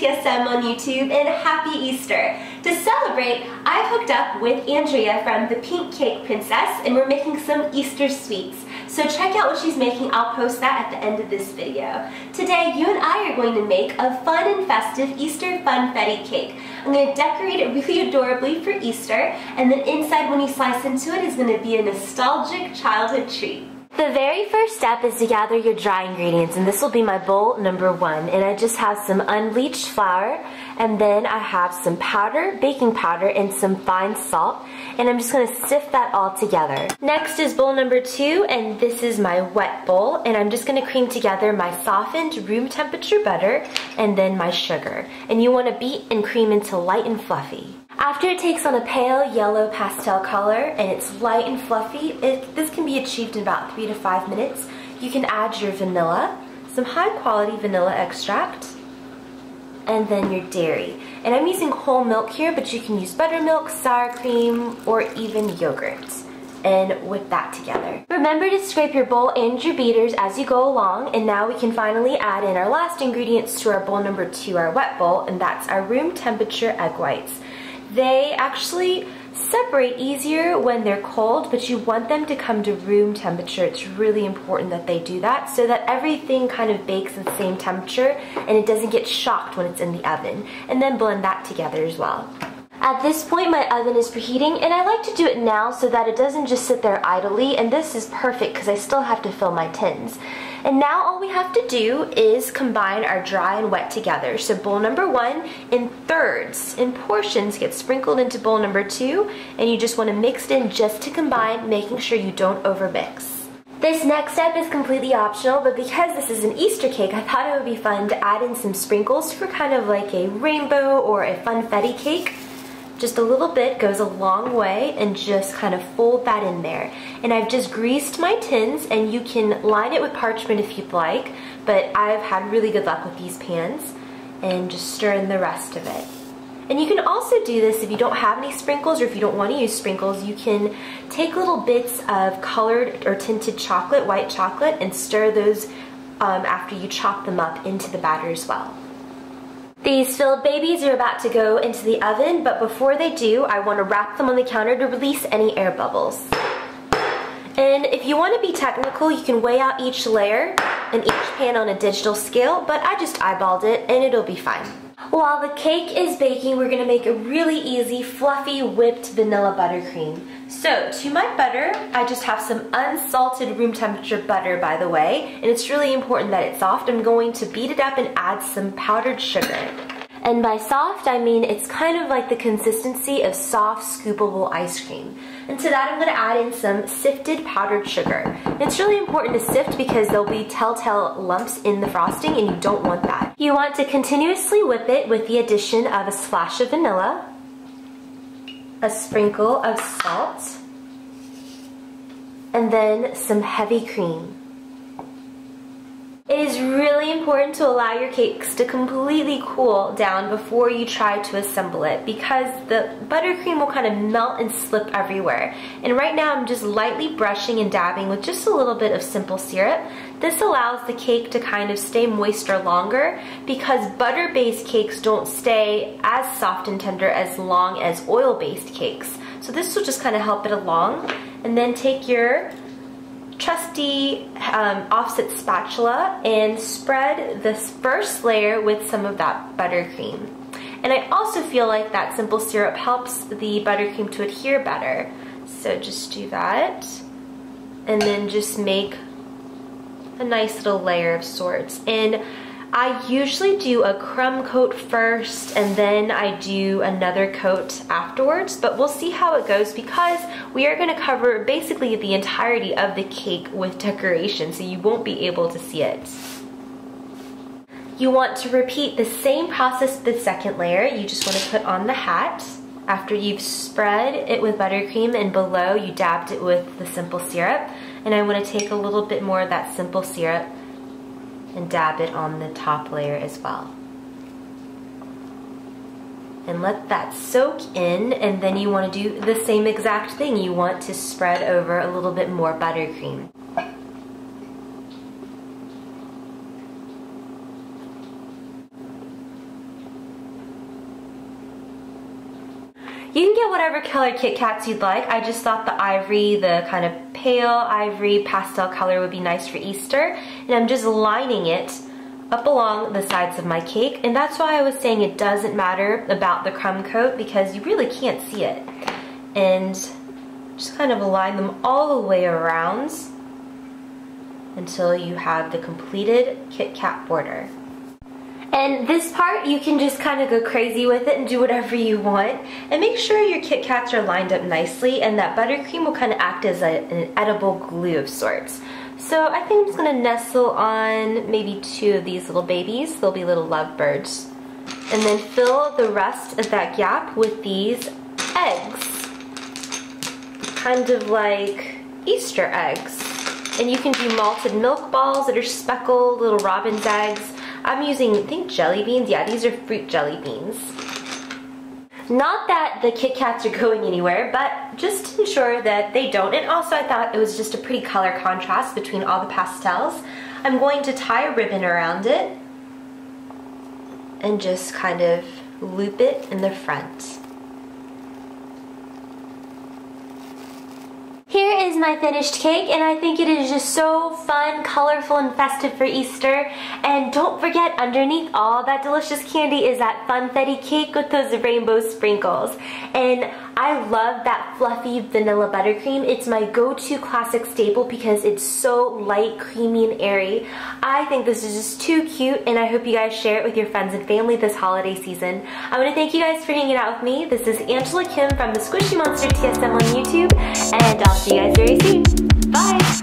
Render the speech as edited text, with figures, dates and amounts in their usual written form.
TSM on YouTube, and happy Easter. To celebrate, I've hooked up with Andrea from the Pink Cake Princess, and we're making some Easter sweets. So check out what she's making. I'll post that at the end of this video. Today, you and I are going to make a fun and festive Easter Funfetti Cake. I'm going to decorate it really adorably for Easter, and then inside when you slice into it is going to be a nostalgic childhood treat. The very first step is to gather your dry ingredients, and this will be my bowl number 1. And I just have some unbleached flour, and then I have some powder, baking powder, and some fine salt, and I'm just going to sift that all together. Next is bowl number 2, and this is my wet bowl, and I'm just going to cream together my softened room temperature butter and then my sugar. And you want to beat and cream until light and fluffy. After it takes on a pale yellow pastel color and it's light and fluffy, this can be achieved in about 3 to 5 minutes. You can add your vanilla, some high quality vanilla extract, and then your dairy. And I'm using whole milk here, but you can use buttermilk, sour cream, or even yogurt. And whip that together. Remember to scrape your bowl and your beaters as you go along, and now we can finally add in our last ingredients to our bowl number 2, our wet bowl, and that's our room temperature egg whites. They actually separate easier when they're cold, but you want them to come to room temperature. It's really important that they do that so that everything kind of bakes at the same temperature and it doesn't get shocked when it's in the oven. And then blend that together as well. At this point, my oven is preheating, and I like to do it now so that it doesn't just sit there idly, and this is perfect because I still have to fill my tins. And now all we have to do is combine our dry and wet together. So bowl number 1 in thirds, in portions, gets sprinkled into bowl number 2, and you just want to mix it in just to combine, making sure you don't overmix. This next step is completely optional, but because this is an Easter cake, I thought it would be fun to add in some sprinkles for kind of like a rainbow or a funfetti cake. Just a little bit goes a long way, and just kind of fold that in there. And I've just greased my tins, and you can line it with parchment if you'd like, but I've had really good luck with these pans, and just stir in the rest of it. And you can also do this if you don't have any sprinkles, or if you don't want to use sprinkles, you can take little bits of colored or tinted chocolate, white chocolate, and stir those after you chop them up into the batter as well. These filled babies are about to go into the oven, but before they do, I want to wrap them on the counter to release any air bubbles. And if you want to be technical, you can weigh out each layer in each pan on a digital scale, but I just eyeballed it and it'll be fine. While the cake is baking, we're going to make a really easy, fluffy, whipped vanilla buttercream. So, to my butter, I just have some unsalted room temperature butter, by the way, and it's really important that it's soft. I'm going to beat it up and add some powdered sugar. And by soft, I mean it's kind of like the consistency of soft, scoopable ice cream. And to that, I'm going to add in some sifted powdered sugar. And it's really important to sift because there'll be telltale lumps in the frosting, and you don't want that. You want to continuously whip it with the addition of a splash of vanilla, a sprinkle of salt, and then some heavy cream. It is really important to allow your cakes to completely cool down before you try to assemble it, because the buttercream will kind of melt and slip everywhere. And right now I'm just lightly brushing and dabbing with just a little bit of simple syrup. This allows the cake to kind of stay moister longer, because butter-based cakes don't stay as soft and tender as long as oil-based cakes. So this will just kind of help it along. And then take your trusty offset spatula and spread this first layer with some of that buttercream. And I also feel like that simple syrup helps the buttercream to adhere better. So just do that, and then just make a nice little layer of sorts. And I usually do a crumb coat first, and then I do another coat afterwards, but we'll see how it goes because we are going to cover basically the entirety of the cake with decoration, so you won't be able to see it. You want to repeat the same process with the second layer. You just want to put on the hat after you've spread it with buttercream, and below you dabbed it with the simple syrup. And I want to take a little bit more of that simple syrup and dab it on the top layer as well. And let that soak in, and then you want to do the same exact thing. You want to spread over a little bit more buttercream. whatever color Kit Kats you'd like. I just thought the ivory, the kind of pale ivory pastel color would be nice for Easter. And I'm just lining it up along the sides of my cake. And that's why I was saying it doesn't matter about the crumb coat, because you really can't see it. And just kind of align them all the way around until you have the completed Kit Kat border. And this part, you can just kind of go crazy with it and do whatever you want. And make sure your Kit Kats are lined up nicely, and that buttercream will kind of act as an edible glue of sorts. So I think I'm just going to nestle on maybe 2 of these little babies. They'll be little lovebirds. And then fill the rest of that gap with these eggs. Kind of like Easter eggs. And you can do malted milk balls that are speckled, little robin's eggs. I'm using, I think, jelly beans. Yeah, these are fruit jelly beans. Not that the Kit Kats are going anywhere, but just to ensure that they don't. And also I thought it was just a pretty color contrast between all the pastels. I'm going to tie a ribbon around it and just kind of loop it in the front. Here is my finished cake, and I think it is just so fun, colorful, and festive for Easter. And don't forget, underneath all that delicious candy is that Funfetti cake with those rainbow sprinkles. And I love that fluffy vanilla buttercream. It's my go-to classic staple because it's so light, creamy, and airy. I think this is just too cute, and I hope you guys share it with your friends and family this holiday season. I want to thank you guys for hanging out with me. This is Angela Kim from the Squishy Monster TSM on YouTube, and I'll see you guys very soon. Bye!